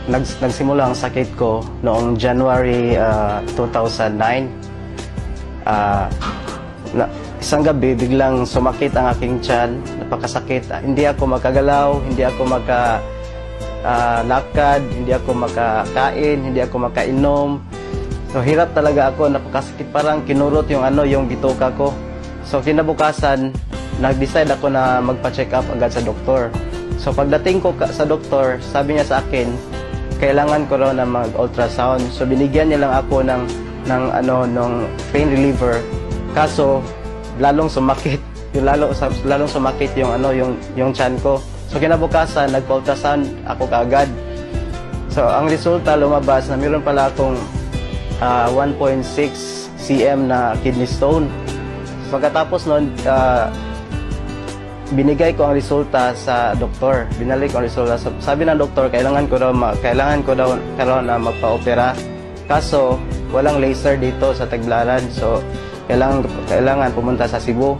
nagsimula ang sakit ko noong January 2009. Isang gabi, biglang sumakit ang aking tiyan, napakasakit. Hindi ako makagalaw, hindi ako lakad, hindi ako makakain, hindi ako makainom. So hirap talaga ako, napakasakit, parang kinurot yung bituka ko. So kinabukasan, nag-decide ako na magpa-check up agad sa doktor. So pagdating ko sa doktor, sabi niya sa akin, kailangan ko raw na mag-ultrasound. So binigyan niya lang ako ng pain reliever. Kaso lalong sumakit, lalong sumakit yung tiyan ko. So kinabukasan, nagpa-ultrasound ako kaagad. So ang resulta lumabas na mayroon pala akong 1.6 cm na kidney stone. Pagkatapos noon, binigay ko ang resulta sa doktor. Binalik ko ang resulta. Sabi ng doktor, kailangan ko daw na magpa-opera. Kaso walang laser dito sa Tagbilaran. So kailangan pumunta sa Cebu.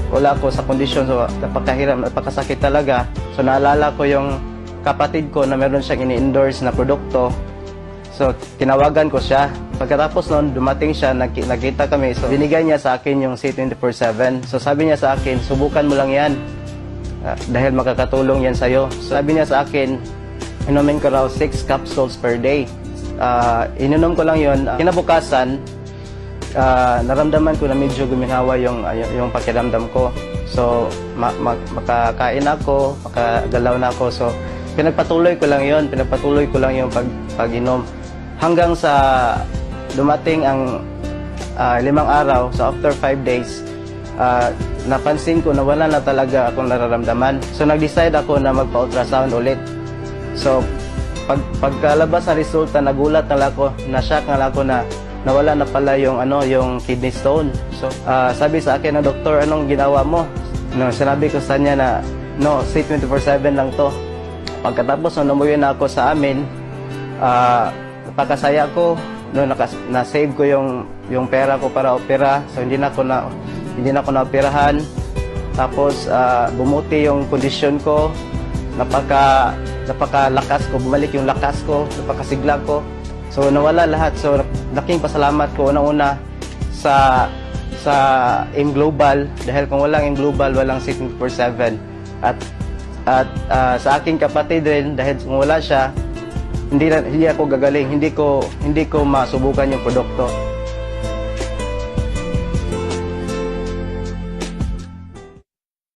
Wala ko sa kondisyon, so napakahirap, napakasakit talaga. So naalala ko yung kapatid ko na meron siyang ini-endorse na produkto. So tinawagan ko siya. Pagkatapos noon, dumating siya, nakita kami. So binigay niya sa akin yung C24/7. So sabi niya sa akin, subukan mo lang yan. Dahil makakatulong yan sa'yo. So, sabi niya sa akin, inumin ko raw 6 capsules per day. Ininom ko lang yun. Kinabukasan, naramdaman ko na medyo guminawa yung pakiramdam ko. So makakain ako, makagalaw na ako. So pinagpatuloy ko lang yung pag-inom. Hanggang sa dumating ang 5 araw, so after 5 days, napansin ko na wala na talaga akong nararamdaman. So nag-decide ako na magpa-ultrasound ulit. So pagkalabas ng resulta, nagulat na ako, na-shock na ako na nawala na pala yung kidney stone. So sabi sa akin ng doktor, anong ginawa mo? No, sinabi ko sa kanya na no, C24/7 lang to. Pagkatapos umuwi na ako sa amin, napakasaya ko. No, na-save ko yung pera ko para opera. So hindi na ako na-operahan. Tapos bumuti yung kondisyon ko. Napakalakas ko, bumalik yung lakas ko, napakasigla ko. So nawala lahat. So laking pasalamat ko unang-una sa AIM Global, dahil kung walang AIM Global, walang C24/7. At sa aking kapatid rin, dahil kung wala siya, hindi ako gagaling, hindi ko masubukan yung produkto.